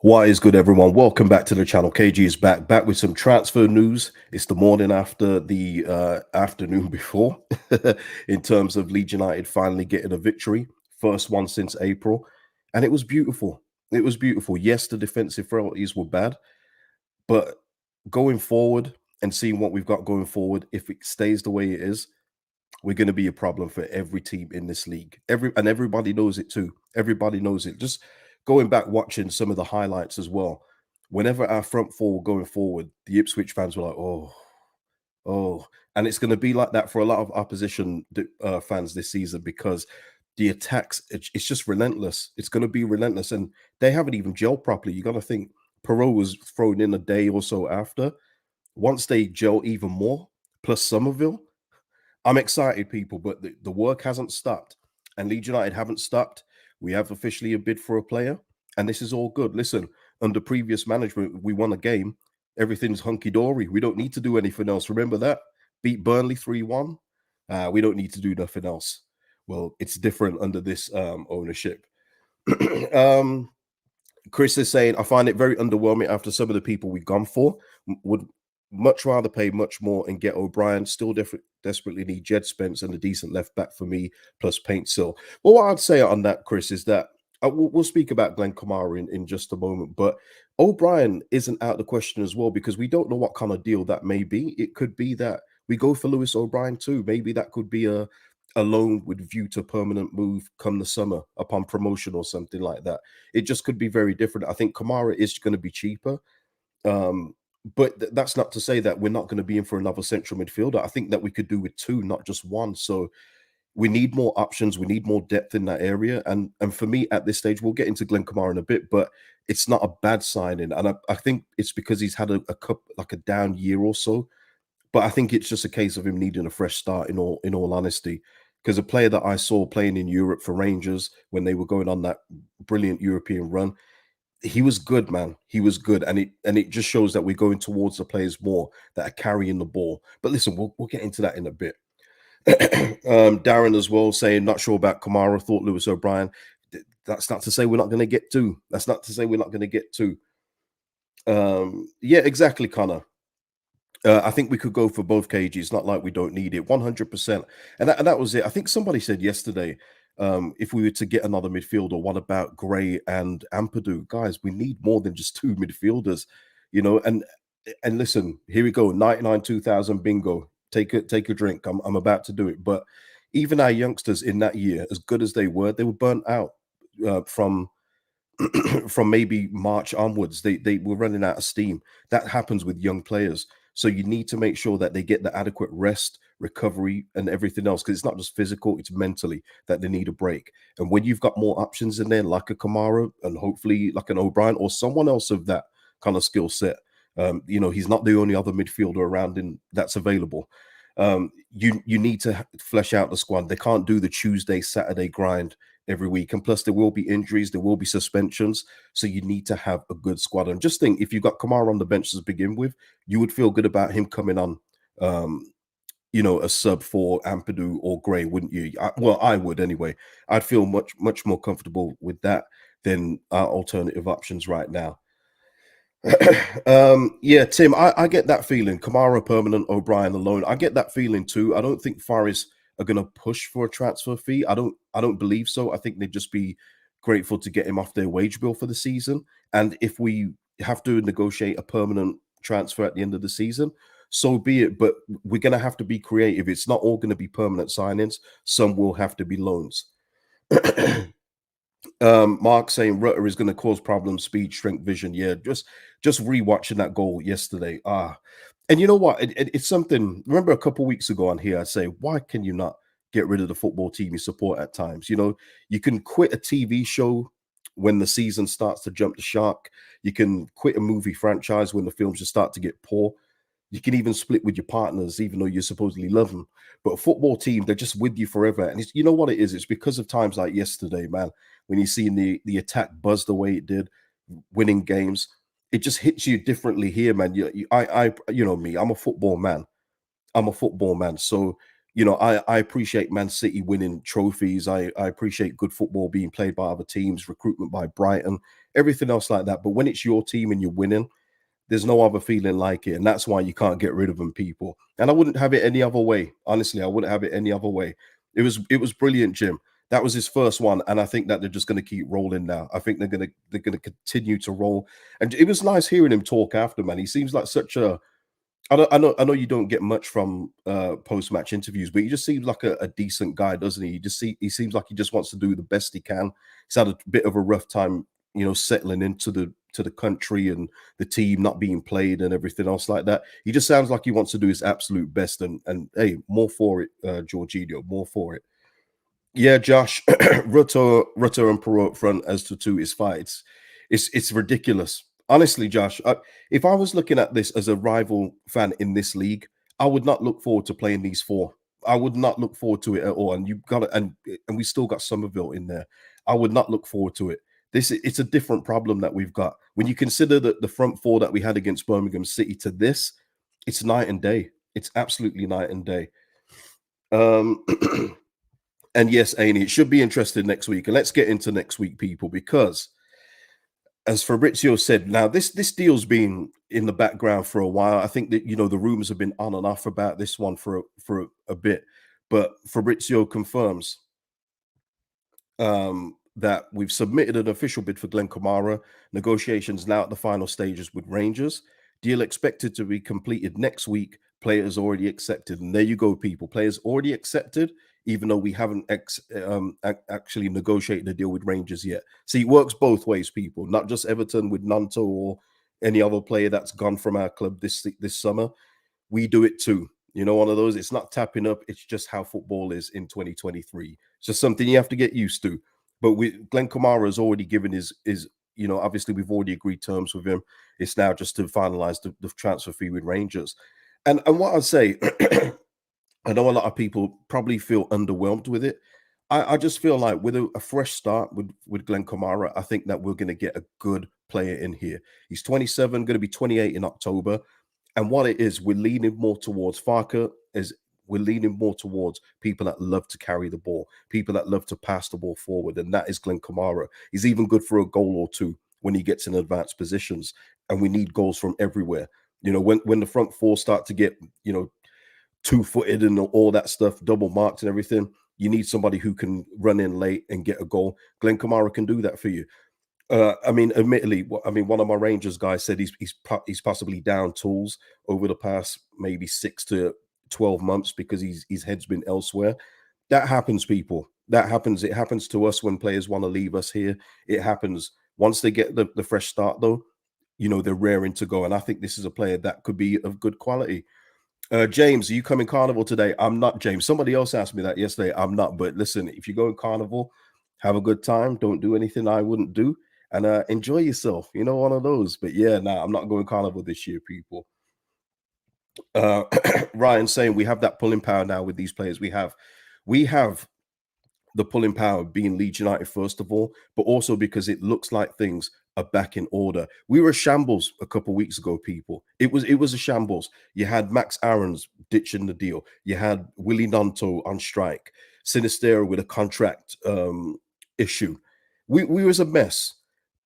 What is good, everyone? Welcome back to the channel. KG is back with some transfer news. It's the morning after the afternoon before, in terms of Leeds United finally getting a victory, first one since April, and it was beautiful. It was beautiful. Yes, the defensive frailties were bad, but going forward and seeing what we've got going forward, if it stays the way it is, we're going to be a problem for every team in this league. Everybody knows it too. Everybody knows it. Just going back watching some of the highlights as well. Whenever our front four were going forward, the Ipswich fans were like, "Oh," and it's going to be like that for a lot of opposition fans this season because the attacks it's just relentless. It's going to be relentless, and they haven't even gelled properly. You got to think Perot was thrown in a day or so after. Once they gel even more, plus Somerville, I'm excited, people, but the work hasn't stopped, and Leeds United haven't stopped. We have officially a bid for a player, and this is all good. Listen, under previous management, we won a game. Everything's hunky dory. We don't need to do anything else. Remember that? Beat Burnley 3-1. We don't need to do nothing else. Well, it's different under this ownership. um, Chris is saying, I find it very underwhelming after some of the people we've gone for. Would much rather pay much more and get O'Brien. Still desperately need Jed Spence and a decent left back for me, plus Paint Sill. Well, what I'd say on that, Chris, is that we'll speak about Glen Kamara in just a moment, but O'Brien isn't out of the question as well because we don't know what kind of deal that may be. It could be that we go for Lewis O'Brien too. Maybe that could be a loan with view to permanent move come the summer upon promotion or something like that. It just could be very different. I think Kamara is going to be cheaper. Um, but that's not to say that we're not going to be in for another central midfielder. I think that we could do with two, not just one. So we need more options. We need more depth in that area. And for me at this stage, we'll get into Glen Kamara in a bit, but it's not a bad signing. And I think it's because he's had a down year or so. But I think it's just a case of him needing a fresh start in all honesty. Because a player that I saw playing in Europe for Rangers when they were going on that brilliant European run, he was good, man. He was good, and it just shows that we're going towards the players more that are carrying the ball. But listen, we'll get into that in a bit. Darren as well saying not sure about Kamara. Thought Lewis O'Brien. That's not to say we're not going to get two. That's not to say we're not going to get two. Yeah, exactly, Connor. I think we could go for both KGs. It's not like we don't need it, 100%. And that was it. I think somebody said yesterday, if we were to get another midfielder, what about Gray and Ampadu? Guys, we need more than just two midfielders, you know. And listen, here we go, 99 2000 bingo. Take a drink. I'm about to do it. But even our youngsters in that year, as good as they were burnt out from from maybe March onwards. They were running out of steam. That happens with young players. So you need to make sure that they get the adequate rest, recovery, and everything else, because it's not just physical, it's mentally that they need a break. And when you've got more options in there, like a Kamara and hopefully like an O'Brien or someone else of that kind of skill set, you know, he's not the only other midfielder around in that's available. You need to flesh out the squad. They can't do the Tuesday, Saturday grind every week. And plus, there will be injuries, there will be suspensions. So you need to have a good squad. And just think, if you got Kamara on the bench to begin with, you would feel good about him coming on, you know, a sub for Ampadu or Gray, wouldn't you? Well, I would anyway. I'd feel much more comfortable with that than our alternative options right now. Yeah, Tim, I get that feeling. Kamara permanent, O'Brien alone. I get that feeling too. I don't think Forest are going to push for a transfer fee. I don't believe so. I think they'd just be grateful to get him off their wage bill for the season. And if we have to negotiate a permanent transfer at the end of the season, so be it. But we're going to have to be creative. It's not all going to be permanent signings. Some will have to be loans. Mark saying Rutter is going to cause problems, speed, strength, vision. Yeah, just rewatching that goal yesterday. And you know what? It's something. Remember a couple weeks ago on here, I say, why can you not get rid of the football team you support at times? You know, you can quit a TV show when the season starts to jump the shark. You can quit a movie franchise when the films just start to get poor. You can even split with your partners, even though you supposedly love them. But a football team, they're just with you forever. And you know what it is? It's because of times like yesterday, man, when you see the attack buzz the way it did, winning games, it just hits you differently here, man. You know me, I'm a football man. I'm a football man. So I appreciate Man City winning trophies. I appreciate good football being played by other teams, recruitment by Brighton, everything else like that. But when it's your team and you're winning, there's no other feeling like it. And that's why you can't get rid of them, people. And I wouldn't have it any other way. Honestly, I wouldn't have it any other way. It was brilliant, Jim. That was his first one. And I think that they're just gonna keep rolling now. I think they're gonna continue to roll. And it was nice hearing him talk after, man. He seems like such a I know you don't get much from post-match interviews, but he just seems like a decent guy, doesn't he? He seems like he just wants to do the best he can. He's had a bit of a rough time, settling into the country and the team not being played and everything else like that. He just sounds like he wants to do his absolute best, and hey, more for it, Jorginho, more for it. Yeah, Josh, Rutter and Perot up front as to two is fights. It's ridiculous. Honestly, Josh, if I was looking at this as a rival fan in this league, I would not look forward to playing these four. I would not look forward to it at all. And you've got it, and we still got Somerville in there. I would not look forward to it. It's a different problem that we've got. When you consider that the front four that we had against Birmingham City to this, it's night and day. It's absolutely night and day. Um And yes, Amy, it should be interesting next week. And let's get into next week, people, because as Fabrizio said, now this deal's been in the background for a while. I think that the rumors have been on and off about this one for a bit, but Fabrizio confirms that we've submitted an official bid for Glen Kamara. Negotiations now at the final stages with Rangers. Deal expected to be completed next week. Players already accepted. And there you go, people. Players already accepted, even though we haven't actually negotiated a deal with Rangers yet. See, it works both ways, people. Not just Everton with Nanto or any other player that's gone from our club this summer. We do it too. One of those, it's not tapping up, it's just how football is in 2023. It's just something you have to get used to. But Glen Kamara has already given his obviously we've already agreed terms with him. It's now just to finalize the transfer fee with Rangers. And what I'd say, I know a lot of people probably feel underwhelmed with it. I just feel like with a fresh start with Glen Kamara, I think that we're going to get a good player in here. He's 27, going to be 28 in October. And what it is, we're leaning more towards Farker, we're leaning more towards people that love to carry the ball, people that love to pass the ball forward, and that is Glen Kamara. He's even good for a goal or two when he gets in advanced positions, and we need goals from everywhere. When the front four start to get, two-footed and all that stuff, double marked and everything, you need somebody who can run in late and get a goal. Glen Kamara can do that for you. Admittedly, one of my Rangers guys said he's possibly down tools over the past maybe 6 to 12 months because his head's been elsewhere. That happens, people. That happens. It happens to us when players want to leave us here. It happens once they get the fresh start, though. They're raring to go, and I think this is a player that could be of good quality. James, are you coming Carnival today? I'm not, James. Somebody else asked me that yesterday. I'm not. But listen, if you go in Carnival, have a good time. Don't do anything I wouldn't do. And enjoy yourself. One of those. But yeah, I'm not going Carnival this year, people. Ryan saying we have that pulling power now with these players. We have the pulling power being Leeds United, first of all, but also because it looks like things are back in order. We were a shambles a couple of weeks ago, people. It was a shambles. You had Max Aarons ditching the deal. You had Willie Nanto on strike. Sinisterra with a contract issue. We was a mess.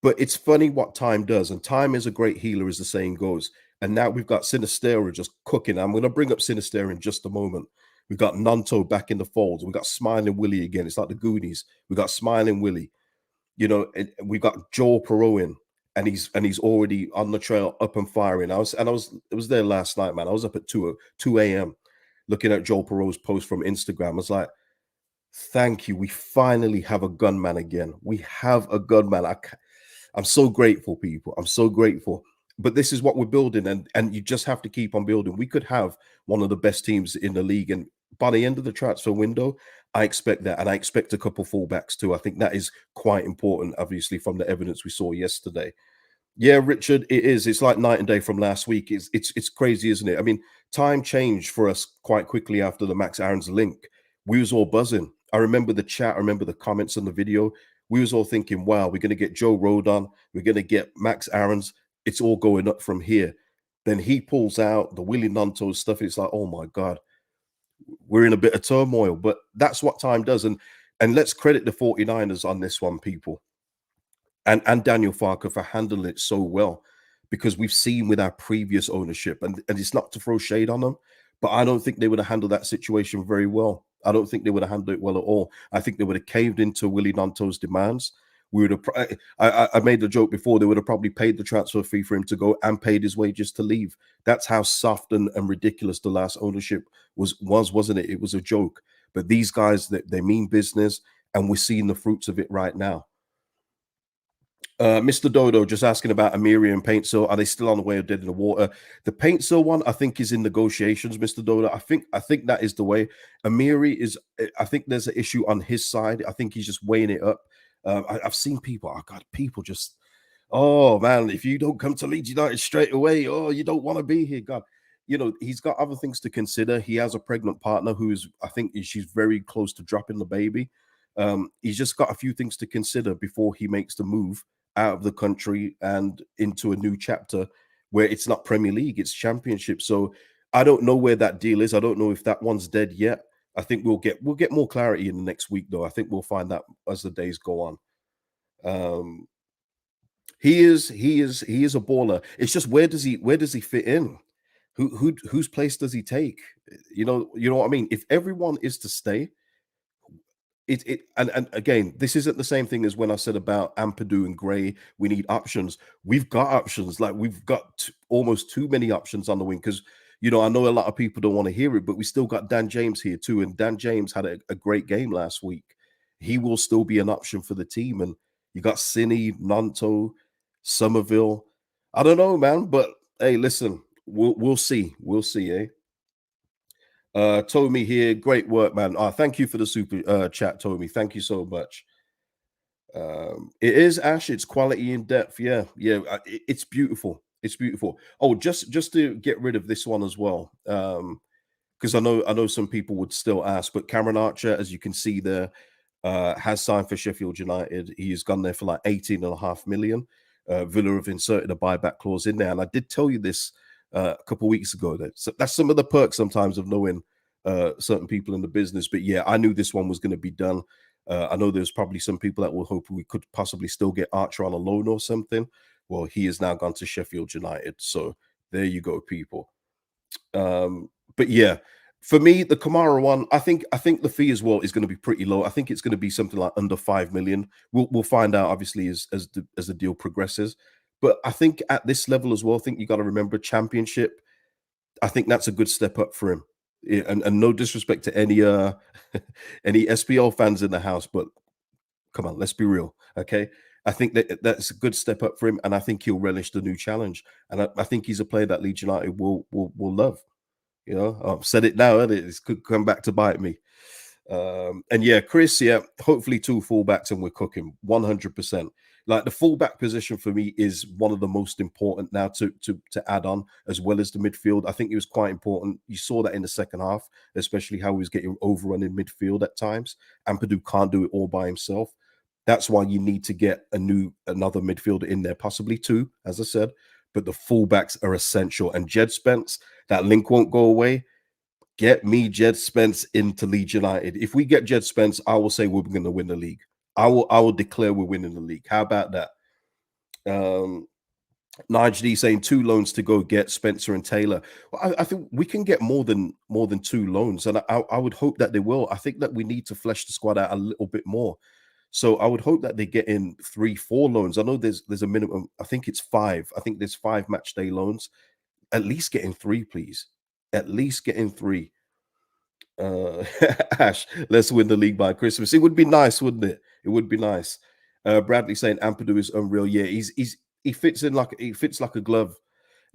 But it's funny what time does, and time is a great healer, as the saying goes. And now we've got Sinisterra just cooking. I'm going to bring up Sinisterra in just a moment. We've got Nanto back in the folds. We've got Smiling Willie again. It's like the Goonies. We've got Smiling Willie. And we've got Joel Perot in, and he's already on the trail, up and firing. I was there last night, man. I was up at 2 a.m. looking at Joel Perot's post from Instagram. I was like, thank you. We finally have a gunman again. We have a gunman. I'm so grateful, people. I'm so grateful. But this is what we're building, and you just have to keep on building. We could have one of the best teams in the league, and by the end of the transfer window, I expect that, and I expect a couple fullbacks too. I think that is quite important, obviously, from the evidence we saw yesterday. Yeah, Richard, it is. It's like night and day from last week. It's crazy, isn't it? I mean, time changed for us quite quickly after the Max Aarons link. We was all buzzing. I remember the chat. I remember the comments on the video. We was all thinking, wow, we're going to get Joe Rodon. We're going to get Max Aarons. It's all going up from here. Then he pulls out the Willie Nanto stuff. It's like, oh my God, we're in a bit of turmoil, but that's what time does. And let's credit the 49ers on this one, people, and Daniel Farker for handling it so well, because we've seen with our previous ownership, and it's not to throw shade on them, but I don't think they would have handled that situation very well. I don't think they would have handled it well at all. I think they would have caved into Willie Nanto's demands. We would have. I made the joke before. They would have probably paid the transfer fee for him to go and paid his wages to leave. That's how soft and ridiculous the last ownership was, wasn't it? It was a joke. But these guys, they mean business, and we're seeing the fruits of it right now. Mr. Dodo just asking about Amiri and Paintsil. Are they still on the way or dead in the water? The Paintsil one, I think, is in negotiations, Mr. Dodo. I think that is the way. Amiri is. I think there's an issue on his side. I think he's just weighing it up. I've seen people. Oh God, people just. Oh man, if you don't come to Leeds United straight away, oh, you don't want to be here. God, he's got other things to consider. He has a pregnant partner who's, I think, she's very close to dropping the baby. He's just got a few things to consider before he makes the move out of the country and into a new chapter where it's not Premier League, it's Championship. So I don't know where that deal is. I don't know if that one's dead yet. I think we'll get more clarity in the next week, though. I think we'll find that as the days go on. He is a baller. It's just where does he fit in? Whose place does he take? You know what I mean? If everyone is to stay, and again, this isn't the same thing as when I said about Ampadu and Gray. We need options. We've got options. Like we've got almost too many options on the wing, because I know a lot of people don't want to hear it, but we still got Dan James here too, and Dan James had a great game last week. He will still be an option for the team, and you got Cine, Nanto, Somerville. I don't know, man, but hey, listen, we'll see. We'll see, eh? Tommy here, great work, man. Thank you for the super chat, Tommy. Thank you so much. It is Ash, it's quality in depth. Yeah, it's beautiful. It's beautiful. Oh, just to get rid of this one as well. Because I know some people would still ask, but Cameron Archer, as you can see there, has signed for Sheffield United. He has gone there for like 18.5 million. Villa have inserted a buyback clause in there, and I did tell you this a couple of weeks ago. That's some of the perks sometimes of knowing certain people in the business. But yeah, I knew this one was going to be done. I know there's probably some people that will hope we could possibly still get Archer on a loan or something. Well, he has now gone to Sheffield United, so there you go, people. But yeah, for me, the Kamara one, I think the fee as well is going to be pretty low. I think it's going to be something like under 5 million. We'll find out obviously as the deal progresses. But I think at this level as well, I think you got to remember Championship. I think that's a good step up for him. Yeah, and no disrespect to any any SPL fans in the house, but come on, let's be real, okay? I think that's a good step up for him, and I think he'll relish the new challenge. And I think he's a player that Leeds United will love. I've said it now, and it could come back to bite me. And yeah, Chris, yeah, hopefully 2 fullbacks and we're cooking 100%. Like the fullback position for me is one of the most important now to add on, as well as the midfield. I think it was quite important. You saw that in the second half, especially how he was getting overrun in midfield at times. Ampadu can't do it all by himself. That's why you need to get another midfielder in there, possibly 2, as I said. But the fullbacks are essential. And Jed Spence, that link won't go away. Get me Jed Spence into Leeds United. If we get Jed Spence, I will say we're going to win the league. I will declare we're winning the league. How about that? Nigel D saying 2 loans to go get Spencer and Taylor. Well, I think we can get more than 2 loans, and I would hope that they will. I think that we need to flesh the squad out a little bit more. So I would hope that they get in 3, 4 loans. I know there's a minimum. I think it's 5. I think there's 5 match day loans. At least get in 3, please. At least get in 3. Ash, let's win the league by Christmas. It would be nice, wouldn't it? It would be nice. Bradley saying Ampadu is unreal. Yeah, he fits like a glove.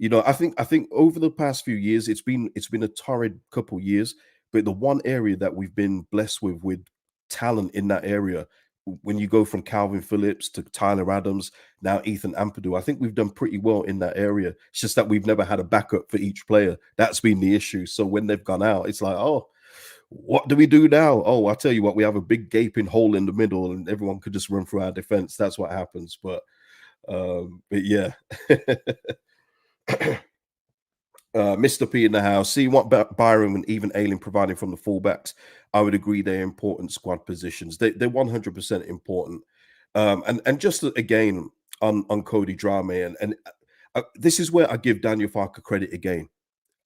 I think over the past few years, it's been a torrid couple years, but the one area that we've been blessed with talent in that area, when you go from Calvin Phillips to Tyler Adams, now Ethan Ampadu, I think we've done pretty well in that area. It's just that we've never had a backup for each player. That's been the issue. So when they've gone out, it's like, oh, what do we do now? Oh, I tell you what, we have a big gaping hole in the middle and everyone could just run through our defense. That's what happens. But yeah. Mr. P in the house. See what Byron and even Ailing providing from the fullbacks. I would agree they're important squad positions. They're 100% important. And just again on Cody Drameh this is where I give Daniel Farker credit again.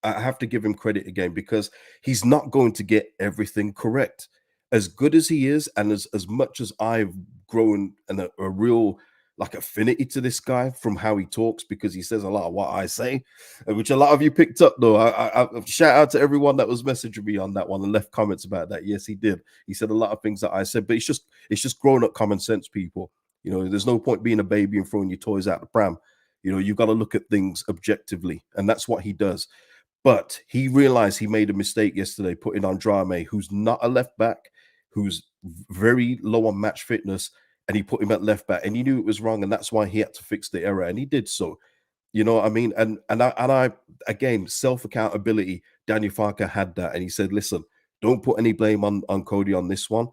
I have to give him credit again because he's not going to get everything correct. As good as he is, and as much as I've grown a real like affinity to this guy from how he talks, because he says a lot of what I say, which a lot of you picked up though. I shout out to everyone that was messaging me on that one and left comments about that. Yes, he did. He said a lot of things that I said, but it's just grown up common sense, people. You know, there's no point being a baby and throwing your toys out the pram. You know, you've got to look at things objectively, and that's what he does. But he realized he made a mistake yesterday putting on Drameh, who's not a left back, who's very low on match fitness, and he put him at left back, and he knew it was wrong, and that's why he had to fix the error, and he did so. You know what I mean? And I again, self accountability. Daniel Farker had that, and he said, "Listen, don't put any blame on Cody on this one.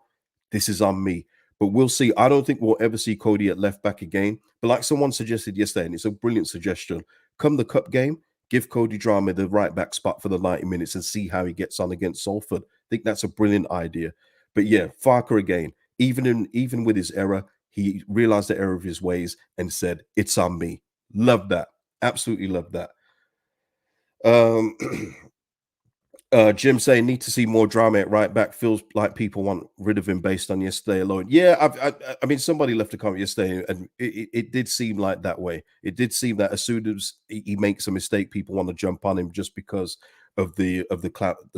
This is on me." But we'll see. I don't think we'll ever see Cody at left back again. But like someone suggested yesterday, and it's a brilliant suggestion. Come the cup game, give Cody Drameh the right back spot for the 90 minutes and see how he gets on against Salford. I think that's a brilliant idea. But yeah, Farker again, even with his error, he realized the error of his ways and said, "It's on me." Love that. Absolutely love that. Um Jim saying need to see more drama at right back. Feels like people want rid of him based on yesterday alone. Yeah, I mean, somebody left a comment yesterday, and it did seem like that way. It did seem that as soon as he makes a mistake, people want to jump on him just because of the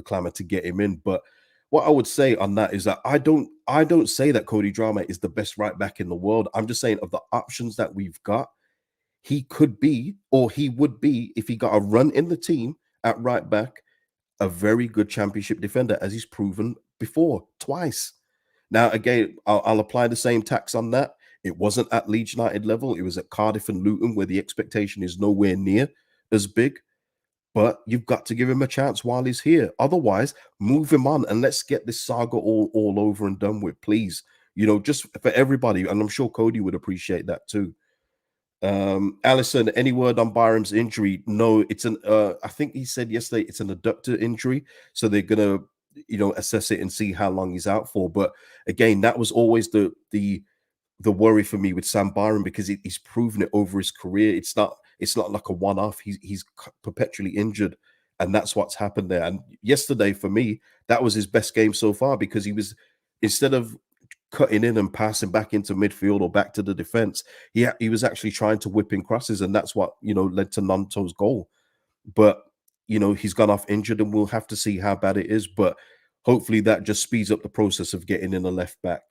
clamor to get him in. But what I would say on that is that I don't say that Cody Drameh is the best right back in the world. I'm just saying of the options that we've got, he could be, or he would be, if he got a run in the team at right back, a very good championship defender, as he's proven before twice. Now, again, I'll apply the same tax on that. It wasn't at Leeds United level, it was at Cardiff and Luton, where the expectation is nowhere near as big. But you've got to give him a chance while he's here. Otherwise, move him on and let's get this saga all over and done with, please. You know, just for everybody. And I'm sure Cody would appreciate that too. Allison, any word on Byram's injury? No, it's an I think he said yesterday it's an adductor injury, so they're gonna assess it and see how long he's out for. But again, that was always the worry for me with Sam Byram, because he's proven it over his career. It's not like a one-off. He's perpetually injured, and that's what's happened there. And yesterday for me, that was his best game so far, because he was, instead of cutting in and passing back into midfield or back to the defense, he was actually trying to whip in crosses, and that's what led to Nanto's goal. But he's gone off injured, and we'll have to see how bad it is. But hopefully that just speeds up the process of getting in a left back.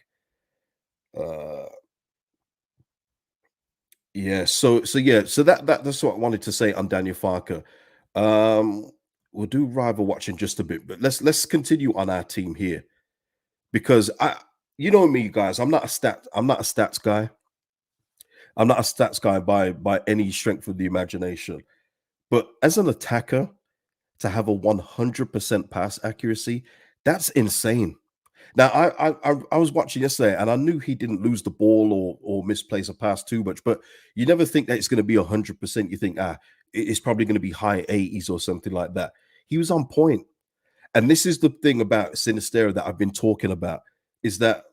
Uh yeah, so that's what I wanted to say on Daniel Farker. Um we'll do rival watching just a bit, but let's continue on our team here, because you know me, guys, I'm not a stats guy. I'm not a stats guy by any strength of the imagination. But as an attacker, to have a 100% pass accuracy, that's insane. Now, I was watching yesterday, and I knew he didn't lose the ball or misplace a pass too much, but you never think that it's going to be 100%. You think, it's probably going to be high 80s or something like that. He was on point. And this is the thing about Sinisterra that I've been talking about, is that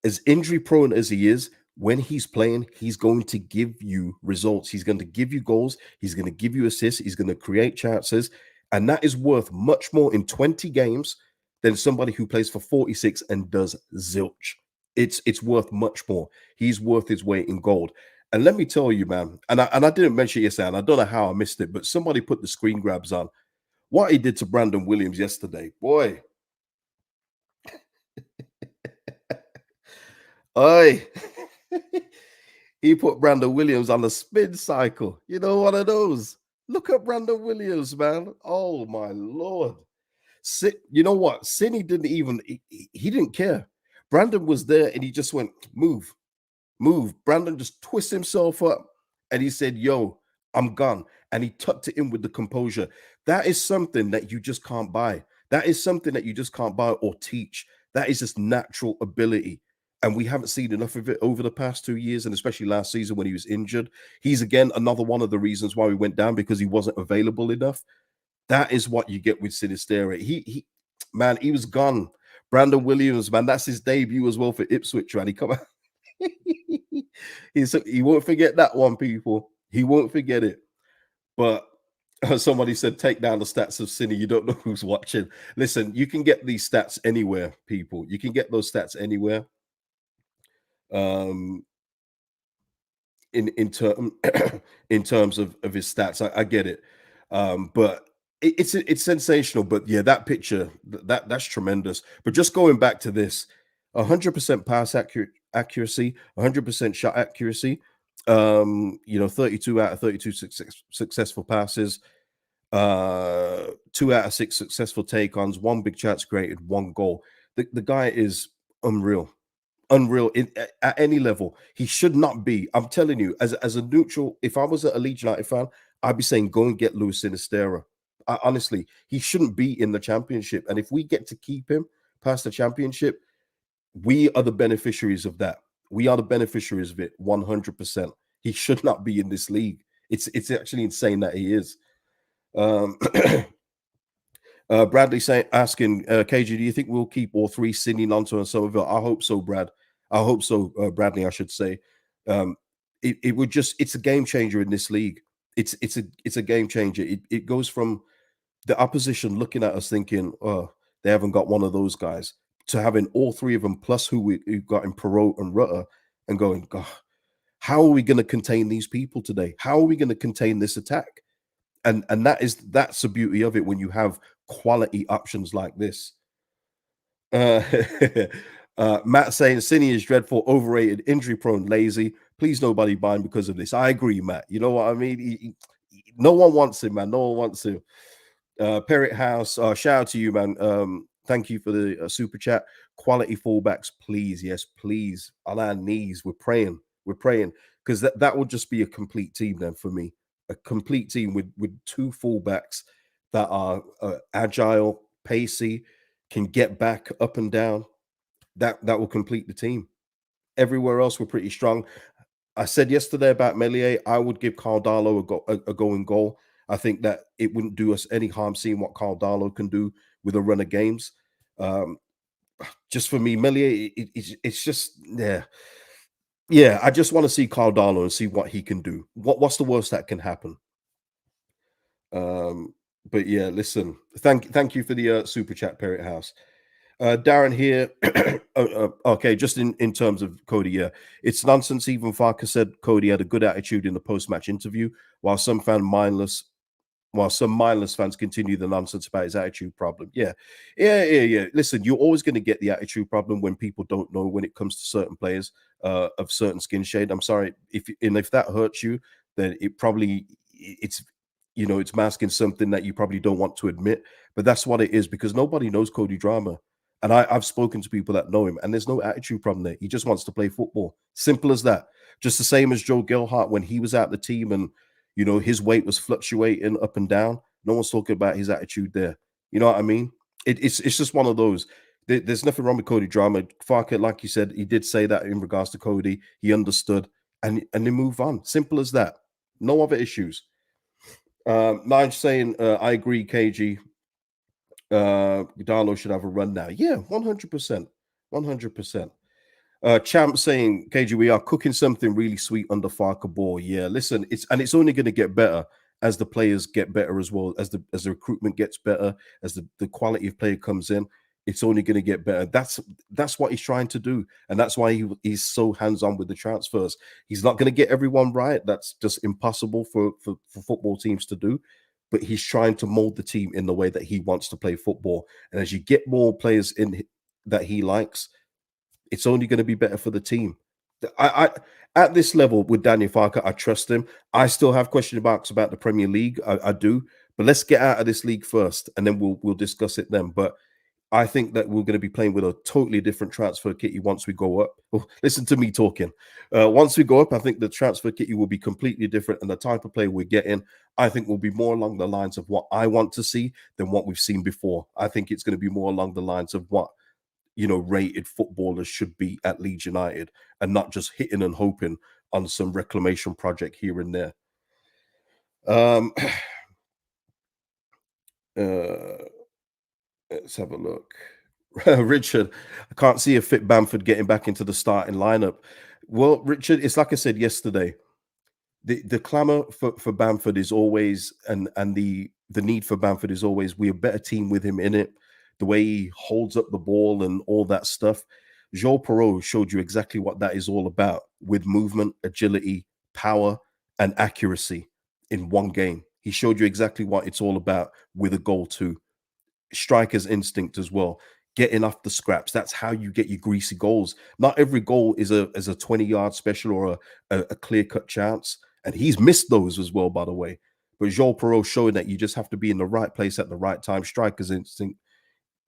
as injury prone as he is, when he's playing, he's going to give you results. He's going to give you goals. He's going to give you assists. He's going to create chances. And that is worth much more in 20 games than somebody who plays for 46 and does zilch. It's worth much more. He's worth his weight in gold. And let me tell you, man, and I didn't mention it yesterday, and I don't know how I missed it, but somebody put the screen grabs on. What he did to Brandon Williams yesterday, boy. Oi. He put Brandon Williams on the spin cycle. You know, one of those. Look at Brandon Williams, man. Oh my lord. You know what? Cine didn't even he didn't care. Brandon was there and he just went, move, move. Brandon just twisted himself up and he said, "Yo, I'm gone." And he tucked it in with the composure. That is something that you just can't buy. That is something that you just can't buy or teach. That is just natural ability. and we haven't seen enough of it over the past 2 years, and especially last season when he was injured. He's again another one of the reasons why we went down, because he wasn't available enough. That is what you get with Sinisterra. He man, he was gone. Brandon Williams, man, that's his debut as well for Ipswich, man. He come out. He won't forget that one, people. He won't forget it. But somebody said, take down the stats of Cine. You don't know who's watching. Listen, you can get these stats anywhere, people. You can get those stats anywhere. Um, in term in terms of his stats, I get it. But it's sensational. But yeah, that picture, that's tremendous. But just going back to this, 100% pass accuracy, 100% shot accuracy. 32 out of 32 successful passes, 2 out of 6 successful take-ons, 1 big chance created, 1 goal. The guy is unreal. Unreal at any level. He should not be. I'm telling you, as a neutral, if I was a Leeds United fan, I'd be saying go and get Luis Sinisterra. Honestly, he shouldn't be in the championship. And if we get to keep him past the championship, we are the beneficiaries of that. We are the beneficiaries of it 100%. He should not be in this league. It's actually insane that he is. Um, Bradley asking, KG, do you think we'll keep all three, Sydney, Nonto, and Somerville? I hope so, Brad. I hope so, Bradley, I should say. It would just, it's a game changer in this league. It's a game changer. It goes from the opposition looking at us thinking, oh, they haven't got one of those guys, to having all three of them plus who we've got in Perot and Rutter, and going, God, how are we going to contain these people today? How are we going to contain this attack? And that's the beauty of it when you have quality options like this. Uh, Matt saying Cine is dreadful, overrated, injury prone, lazy. Please nobody buy him because of this. I agree, Matt. You know what I mean? No one wants him, man. No one wants him. Perrot House, shout out to you, man. Thank you for the super chat. Quality fullbacks, please. Yes, please. On our knees. We're praying. We're praying. Because that would just be a complete team then for me. A complete team with 2 fullbacks that are agile, pacey, can get back up and down. That will complete the team. Everywhere else, we're pretty strong. I said yesterday about Melier, I would give Carl Darlow a go in goal. I think that it wouldn't do us any harm seeing what Carl Darlow can do with a run of games. Just for me, Melier, it's just, yeah. Yeah, I just want to see Carl Darlow and see what he can do. What's the worst that can happen? But yeah, listen, thank you for the super chat, Parrot House. Darren here. Okay, just in terms of Cody, yeah, it's nonsense. Even Farker said Cody had a good attitude in the post-match interview, while some mindless fans continue the nonsense about his attitude problem. Yeah. Listen, you're always going to get the attitude problem when people don't know when it comes to certain players of certain skin shade. I'm sorry if that hurts you, then it's it's masking something that you probably don't want to admit. But that's what it is, because nobody knows Cody Drameh. And I've spoken to people that know him, and there's no attitude problem there. He just wants to play football. Simple as that. Just the same as Joe Gelhardt when he was out the team and his weight was fluctuating up and down. No one's talking about his attitude there. You know what I mean? It's just one of those. There's nothing wrong with Cody Drameh. Farker, like you said, he did say that in regards to Cody. He understood, and they move on. Simple as that. No other issues. Nige saying, I agree, KG. Darlow should have a run now. Yeah, 100%. 100%. Champ saying, KG, we are cooking something really sweet under Farker Ball. Yeah, listen, it's only going to get better as the players get better as well, as the recruitment gets better, as the quality of player comes in. It's only going to get better. That's what he's trying to do, and that's why he's so hands-on with the transfers. He's not going to get everyone right. That's just impossible for football teams to do. But he's trying to mold the team in the way that he wants to play football. And as you get more players in that he likes, it's only going to be better for the team. I at this level with Daniel Farker, I trust him. I still have question marks about the Premier League. I do, but let's get out of this league first, and then we'll discuss it then. But I think that we're going to be playing with a totally different transfer kitty once we go up. Oh, listen to me talking. Once we go up, I think the transfer kitty will be completely different, and the type of player we're getting, I think, will be more along the lines of what I want to see than what we've seen before. I think it's going to be more along the lines of what rated footballers should be at Leeds United, and not just hitting and hoping on some reclamation project here and there. Um, uh, let's have a look. Richard, I can't see a fit Bamford getting back into the starting lineup. Well, Richard, it's like I said yesterday. The clamor for Bamford is always, and the need for Bamford is always, we're a better team with him in it. The way he holds up the ball and all that stuff. Joel Perot showed you exactly what that is all about, with movement, agility, power, and accuracy in one game. He showed you exactly what it's all about with a goal too. Striker's instinct as well. Getting off the scraps. That's how you get your greasy goals. Not every goal is a 20-yard special or a clear-cut chance. And he's missed those as well, by the way. But Joel Perot showing that you just have to be in the right place at the right time. Striker's instinct.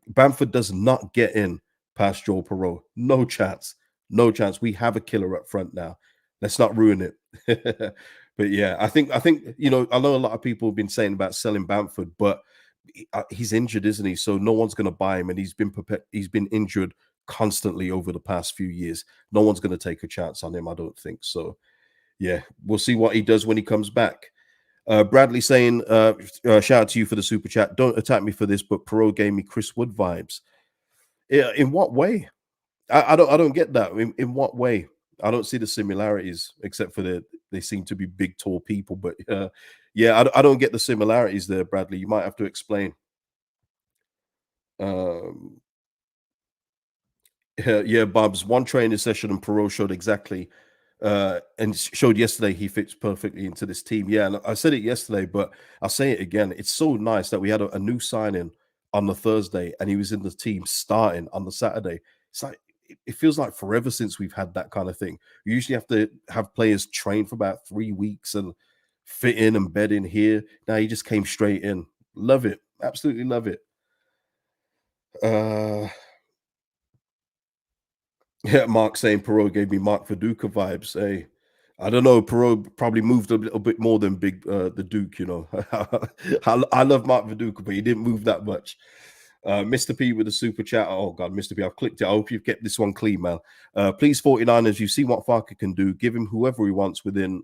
Bamford does not get in past Joel Perot. No chance. No chance. We have a killer up front now. Let's not ruin it. But yeah, I think I know a lot of people have been saying about selling Bamford, but he's injured, isn't he? So no one's going to buy him, and he's been injured constantly over the past few years. No one's going to take a chance on him, I don't think. So yeah, we'll see what he does when he comes back. Bradley saying, shout out to you for the super chat. Don't attack me for this, but Perot gave me Chris Wood vibes. Yeah, in what way? I don't get that. In what way? I don't see the similarities, except for they seem to be big, tall people. But yeah, I don't get the similarities there, Bradley. You might have to explain. Um, yeah, Bob's one training session and Perot showed exactly, and showed yesterday he fits perfectly into this team. Yeah, and I said it yesterday, but I'll say it again. It's so nice that we had a new signing on the Thursday, and he was in the team starting on the Saturday. It's like it feels like forever since we've had that kind of thing. We usually have to have players train for about 3 weeks and fit in and bed in here. Now he just came straight in. Love it, absolutely love it. Uh Yeah, Mark saying Perot gave me Mark Viduka vibes. Hey, I don't know. Perot probably moved a little bit more than Big the Duke. I love Mark Viduka, but he didn't move that much. Mr. P with the super chat. Oh God, Mr. P, I've clicked it. I hope you've kept this one clean, man. Please, 49ers, you've seen what Farker can do. Give him whoever he wants within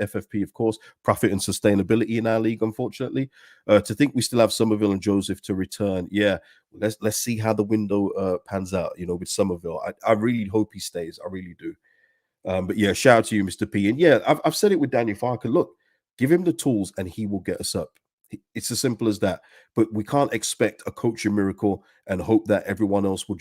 FFP, of course. Profit and sustainability in our league, unfortunately. To think we still have Somerville and Joseph to return. Yeah, let's see how the window pans out, with Somerville. I really hope he stays. I really do. But yeah, shout out to you, Mr. P. And yeah, I've said it with Daniel Farker. Look, give him the tools and he will get us up. It's as simple as that. But we can't expect a coaching miracle and hope that everyone else will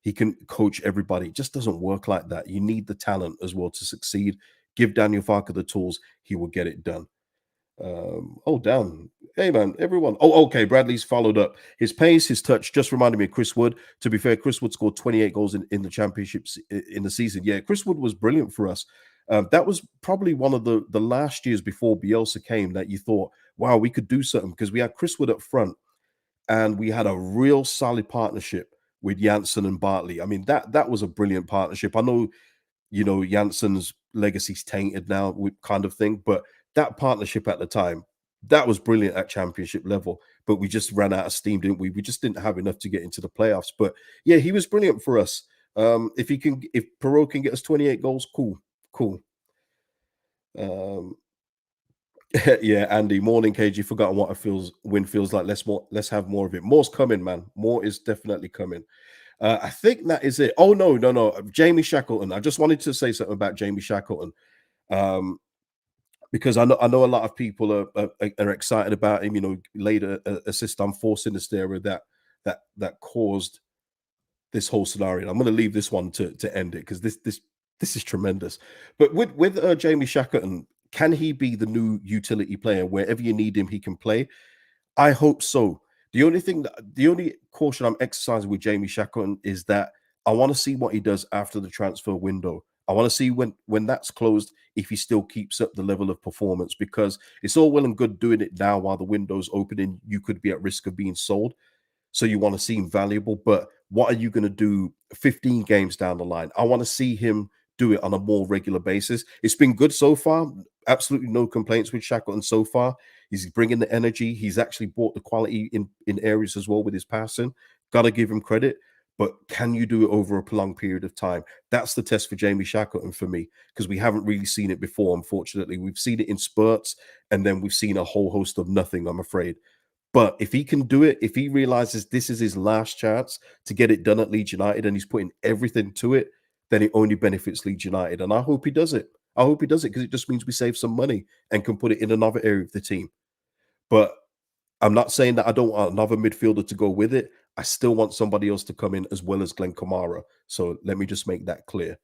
he can coach everybody. It just doesn't work like that. You need the talent as well to succeed. Give Daniel Farker the tools, he will get it done. Oh, damn. Hey, man, everyone. Oh, okay. Bradley's followed up. His pace, his touch just reminded me of Chris Wood. To be fair, Chris Wood scored 28 goals in the championships in the season. Yeah, Chris Wood was brilliant for us. That was probably one of the last years before Bielsa came that you thought, wow, we could do something, because we had Chris Wood up front and we had a real solid partnership with Janssen and Bartley. I mean, that was a brilliant partnership. I know Janssen's legacy's tainted now with kind of thing, but that partnership at the time, that was brilliant at championship level. But we just ran out of steam, didn't we? We just didn't have enough to get into the playoffs. But yeah, he was brilliant for us. If Perot can get us 28 goals, cool. Um, yeah, Andy, morning KG. Forgotten what win feels like. Let's have more of it. More's coming, man. More is definitely coming. I think that is it. Oh no. Jamie Shackleton. I just wanted to say something about Jamie Shackleton, because I know a lot of people are excited about him. Laid a assist on for Sinisterra that caused this whole scenario. I'm going to leave this one to end it, because this is tremendous. But with Jamie Shackleton, can he be the new utility player? Wherever you need him, he can play. I hope so. The only caution I'm exercising with Jamie Shackleton is that I want to see what he does after the transfer window. I want to see when that's closed, if he still keeps up the level of performance, because it's all well and good doing it now while the window's opening. You could be at risk of being sold. So you want to seem valuable, but what are you going to do 15 games down the line? I want to see him do it on a more regular basis. It's been good so far. Absolutely no complaints with Shackleton so far. He's bringing the energy. He's actually brought the quality in areas as well with his passing. Got to give him credit. but can you do it over a prolonged period of time? That's the test for Jamie Shackleton for me, because we haven't really seen it before, unfortunately. We've seen it in spurts, and then we've seen a whole host of nothing, I'm afraid. But if he can do it, if he realizes this is his last chance to get it done at Leeds United and he's putting everything to it, then it only benefits Leeds United. And I hope he does it. I hope he does it, because it just means we save some money and can put it in another area of the team. But I'm not saying that I don't want another midfielder to go with it. I still want somebody else to come in as well as Glen Kamara. So let me just make that clear.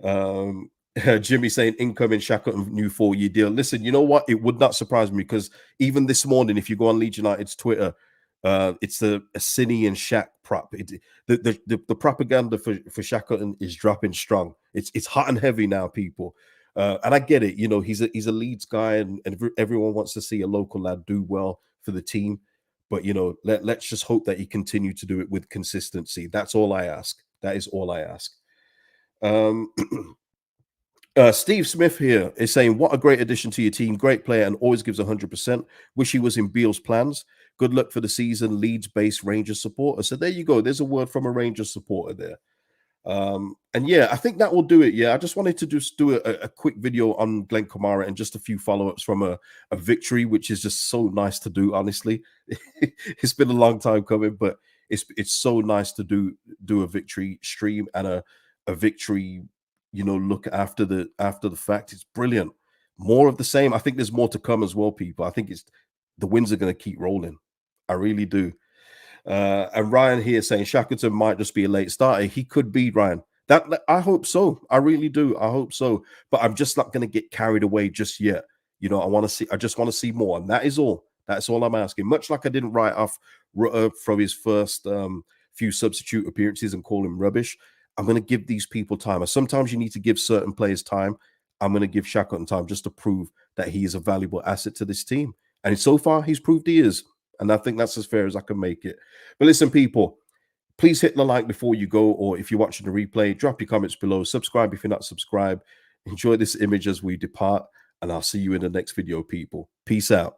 Um, Jimmy saying incoming Shackleton new 4-year deal. Listen, you know what? It would not surprise me, because even this morning, if you go on Leeds United's Twitter, it's a Cine and Shack prop. The propaganda for Shackleton is dropping strong. It's hot and heavy now, people. And I get it. You know, he's a Leeds guy, and everyone wants to see a local lad do well for the team. But you know, let's just hope that he continue to do it with consistency. That's all I ask. That is all I ask. Um, Steve Smith here is saying, "What a great addition to your team! Great player and always gives 100%. Wish he was in Beale's plans. Good luck for the season, Leeds-based Rangers supporter." So there you go. There's a word from a Rangers supporter there. And yeah, I think that will do it. Yeah, I just wanted to just do a quick video on Glen Kamara and just a few follow-ups from a victory, which is just so nice to do, honestly. It's been a long time coming, but it's so nice to do a victory stream and a victory, you know, look after the fact. It's brilliant. More of the same. I think there's more to come as well, people. I think it's the wins are going to keep rolling. I really do. And Ryan here saying Shackleton might just be a late starter. He could be, Ryan. That I hope so. I really do. I hope so. But I'm just not going to get carried away just yet. You know, I just want to see more, and that is all. That's all I'm asking. Much like I didn't write off Rutter from his first few substitute appearances and call him rubbish. I'm going to give these people time. And sometimes you need to give certain players time. I'm going to give Shackleton time just to prove that he is a valuable asset to this team. And so far, he's proved he is. And I think that's as fair as I can make it. But listen, people, please hit the like before you go, or if you're watching the replay, drop your comments below. Subscribe if you're not subscribed. Enjoy this image as we depart, and I'll see you in the next video, people. Peace out.